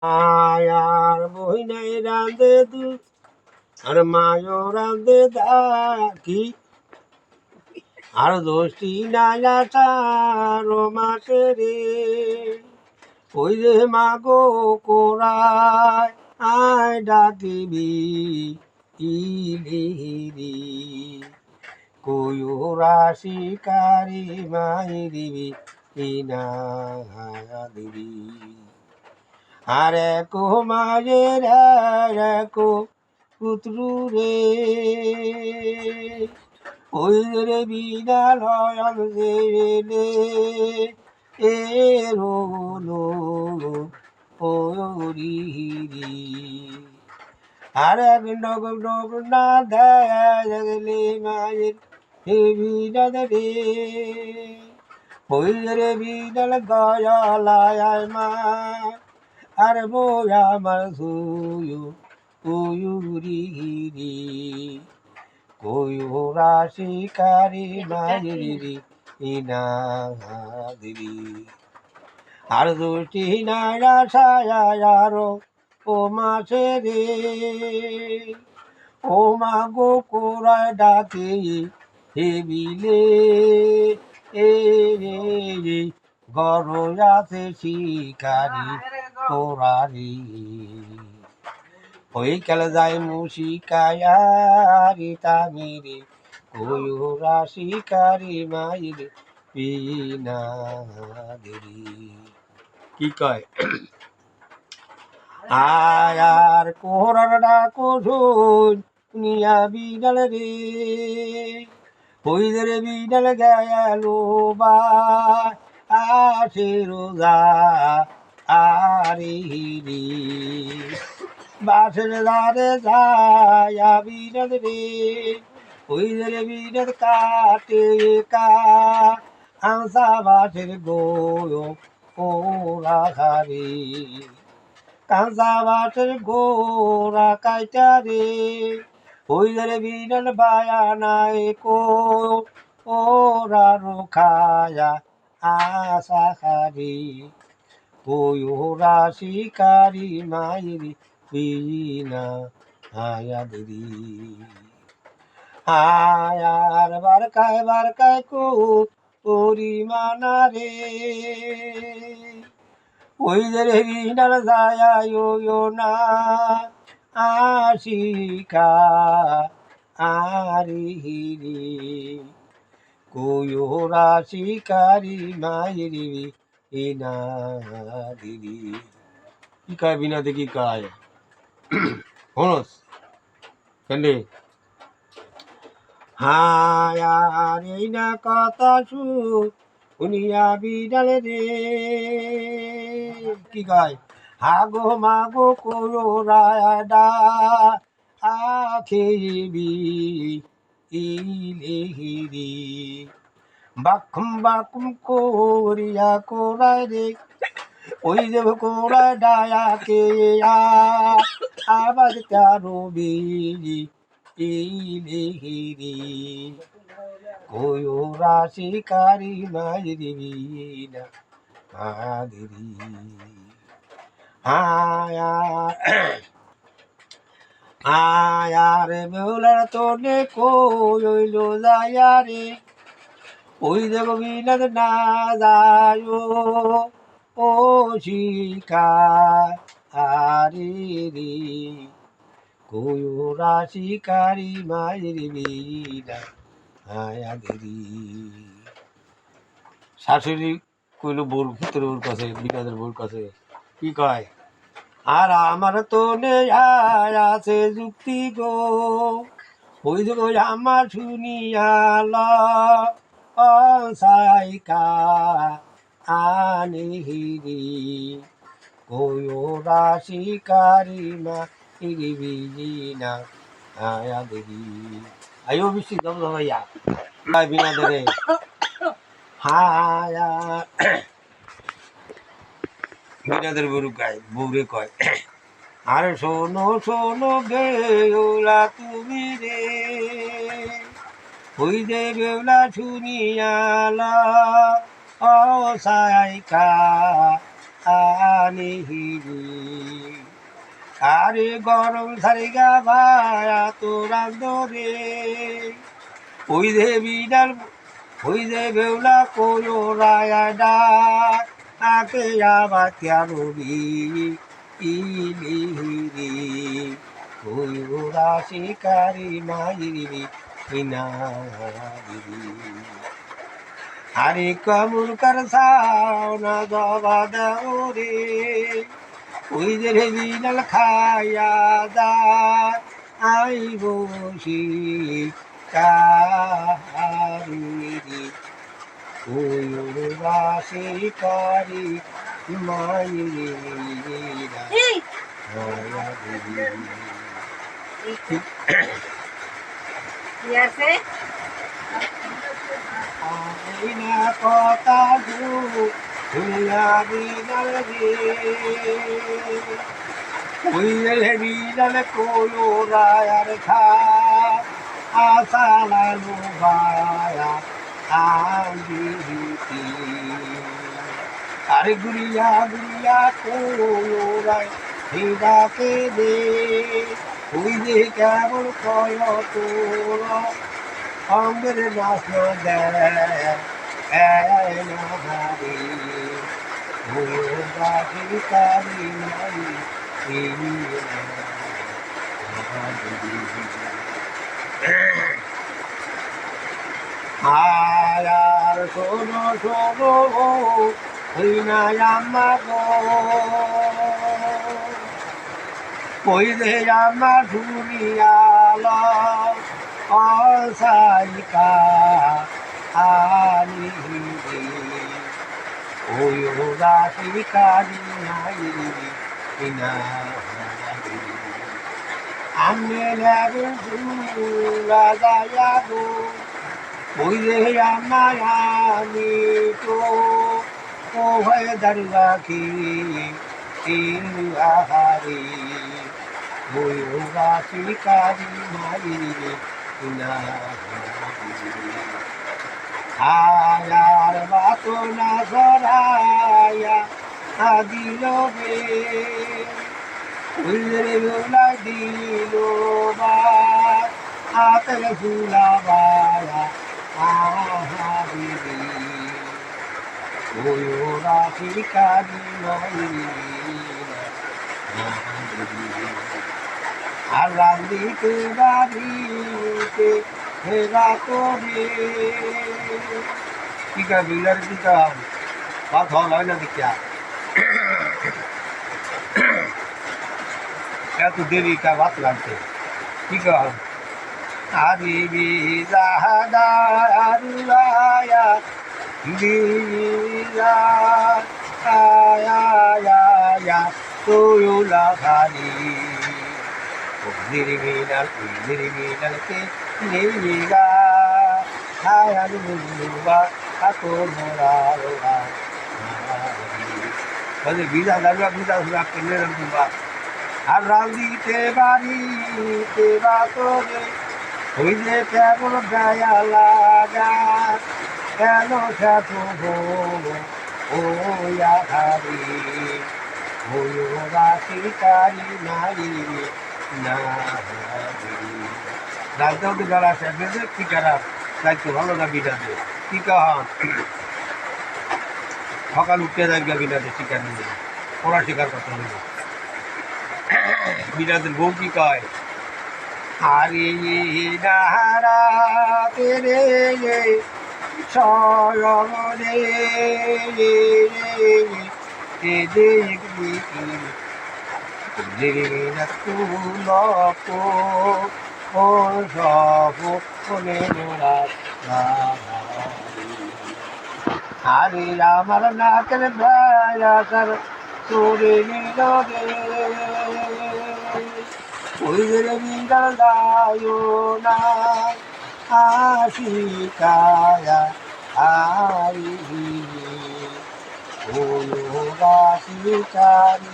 আর বই নাই রাঁধে দুধ আর মায়ও রাঁধে কি আর দোষটি নাই আঠারো মাসে রে ওই রে মাগো কোরায় আয় ডাকিবি ইলিহিরি কয়ুরা শিকারি মাইরিবি ইনা দিবি আরে কো মায়ের কো পুত্রু রে ওই রে বিদ্যালয় রে এ রোলো ওরিরি আরে নগ নগ না দেখলে মায়ের হে বিদ্যাল রে ওই রে বিদ্যাল গয়ালায় মা আর বই আমার সুয়ু উয়ুরি কয়ুরা শিকারি মাইরি ইনা দিবি আর দুটি নাইরা ছায়ারো ও মাসে রে ও মা গো কোরায় ডাকে হে বিলে এ রে রে গরয়াতে শিকারি কোরারি ওই কালে যায় মুশিকায়ারি তামিরে কয়ুরা শিকারি মাইরে পিনা দেরি কি কয় আয়ার কোহরার ডাকো শুনিয়া বিড়াল রে ওই রে বিড়াল গেল বা আসে রোজা আরে রে বাসের ধারে ছায়া বিড়াল রে ওই রে বিড়াল কাটে আংসা বাসের গোয় ওরা খারে কাঁচা বাসের গোড়া কাইটা রে ওই রে বিড়াল বায়া নাই কো ওরা রোখায়া আশা খারে কয়ুরা শিকারি মাইরি বিনা আয়া দিদি আয়ার বারকায় কো পরিমানা রে ওই রে বিনাল যায়ও না আশিকা আরি হিরি কয়ুরা শিকারি মাইরি বিনা দিদি কি কয় বিনাতে কি কয় হনস কেন্দ্রে হায়ার এই না কথা শুনিয়া বিড়াল রে কি কয় হাগো মাগো কোরা ডা আখেবি ইলেহিরি বাকুম করিয়া কোরায় রে ওই যে কোরা ডায়াকে আবার কারো বিলি ইলেহিরি কয়ুরা শিকারি মাইরি বিনা আদিরি আয়ার বেউলার তোনে কইল যায়া রে ওই দেব বিনাদ না যায় ও শিকা আরে রে কয়ুরা শিকারি মাইরি বিনা আয়া দেরি শাশুড়ি কইল বোর ভিতরে ওর কাছে বিনাদের বোর কাছে কি কয় আর আমার তো নেই আছে যুক্তি গো ওই যে আমার শুনিয়াল সাইকা আনিহিরি কয়ুরা শিকারি মা ইরিবি না আয়া দেরি আয়ো বেশি দম ভাইয়া বিনাদের হায়া বিনাদের বরু গায় বউরে কয় আর শোনো বেউলা তুমি রে ওই যে বেউলা শুনিয়ালা অসাইকা আনিহিরি আরে গরম সারিগা ভায়া তোরান দরে ওই যে বিনাল ওই যে বেউলা কোলো রায়া ডাক আকে আবার রবি ইলিহিরি ওই ওরা শিকারি মাইরি ইনারি আরে কমল কর সাও না বাবা দাও রে ওই যে বিনাল খায়া দা আই বসি কারি ওই শিকারি মাইরা আইনা কথা দুনিয়া বিনাল রে ওই রে বিনাল কোলো রায়ার খা আসালালু ভায়া আন্দিতি আরে গুড়িয়া গুড়িয়া কোলো রায় হিদাকে দে ওই যে কেমন কয় তোর অঙ্গের নাচ দেয় নাহারি শিকারি আয়ার শোনো শোনো হইনা আমার গো কই দে আমার দুনিয়াল অসাইকা আনি ওই ওরা শিকারি নাই না আমি লাগেন সুরা যায়া গো ওই যে আমার আমি তো ও হয়ে দাঁড়িয়ে রাখি আহারি ওই ওরা শিকারি নাই না আয়ার বাতো না সরাইয়া দিল বে উল্লে লোলা দিল বা আতর ফুলা বায়া আহারি ওই ওরা শিকারি নাই আর রান্দিতে বাড়িতে হেরা করে কি কা বিলার কি কা বাত হয় না দেখিয়া এত দেরি কা বাত লাগছে কি কা আরি বিজাহাদা আরুলায়া দিলা আয়া আয়া তোয়ুলা খালি Niriminal ke niriga hayan muluba ako moraloga Kasi bisa dalu bisa sudah keneran tumba Arandi te bari te batore Hoile pyago gaya laga Kano chato ho o ya hari Oyo ga shikari nari রাজদাও তো যারা আছে কি খারাপ দায়িত্ব ভালো না বিটাতে কি কাহা সকাল উঠতে যাবে বিটাতে শিকার নিয়ে ওরা শিকার করতে হবে বিটাতের বউ কি কয় আরে নাহারা তেরে সয়নে Dirina tuloko o sabu konenura Hari amar nakal bhaya kar suri nilode Oire nindal dayo na ashikaya ari Oyoga shikari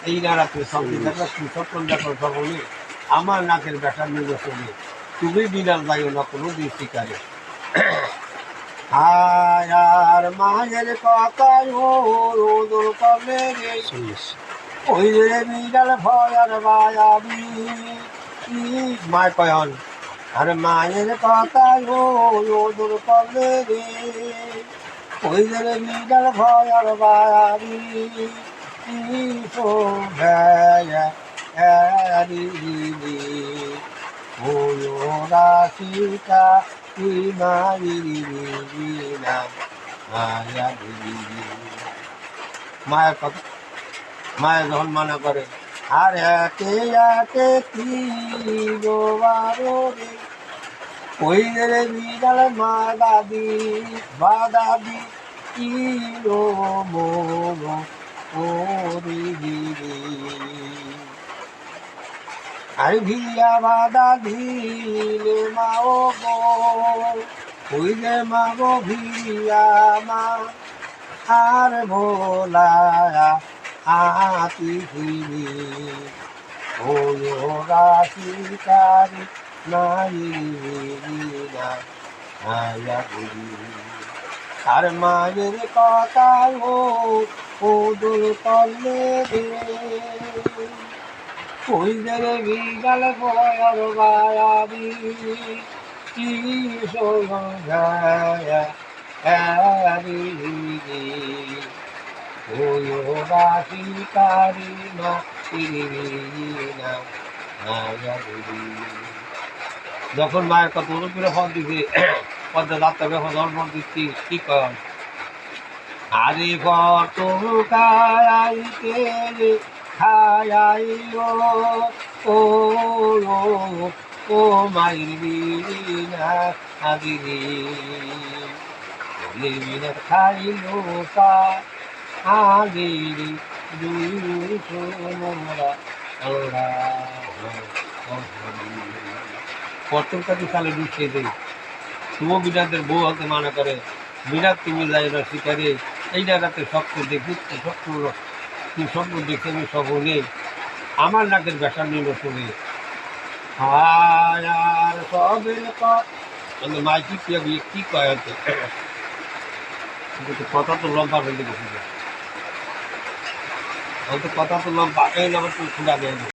এই না রাখলে সবজি দেখলে সুসপ্তন দেখো সকলে আমার নাকের ব্যথা নির্বাচনে তুমি বিনাল যাইও না কোনো দিন শিকারে আর মায়ের কথায় রোদর কলে রে ওই রে বিড়াল ভয়ার মায়াবী মায় কয়ন আর মায়ের কথায় রোদর কলে রে ওই রে বিড়াল ভয়ার মায়াবী রাশিকা মায়ের কথা মায়ের যখন মনে করে আর একে একে রে ওই রে বিড়াল মা দাদি বা দাদি ইরো মোরো ওরে আর ভিয়া বাদা দিলে মাও গো ওই যে মা গো ভিয়া মা আর ভোলা আতি ফিরি ওই রাশিকারি নাই আয়া গুরি আর মায়ের কথায় ও দোল তলে রে ওই রে বিড়াল ভয়ার মায়াবী কি সোয়া ওই রাশিকারি না যখন মায়ের কত করে ফল দিছে পদ্মা যাত্রা যখন জন্ম দিচ্ছি কি কর আরে কত খাইতে খাইলো ও ও মায়ের বিনা আদিরে বিনা খাইলো তা আদিরে দুই সোমরা প্রথম কাছে সালে ঢুকিয়ে দেয় শুভ বিনাদের বউ হতে মানা করে বিরাট তুমি যাই না শিকারে এই জায়গাতে স্বপ্ন দেখি তুই স্বপ্ন দেখে আমি সব নেই আমার নাকের বেসা নিল শুনে আর সবের মাইকি কি কয় হচ্ছে কথা তো লম্বা ফেলতে গেছিল কথা তো লম্বা এই নাম তুই খুঁড়া দেয়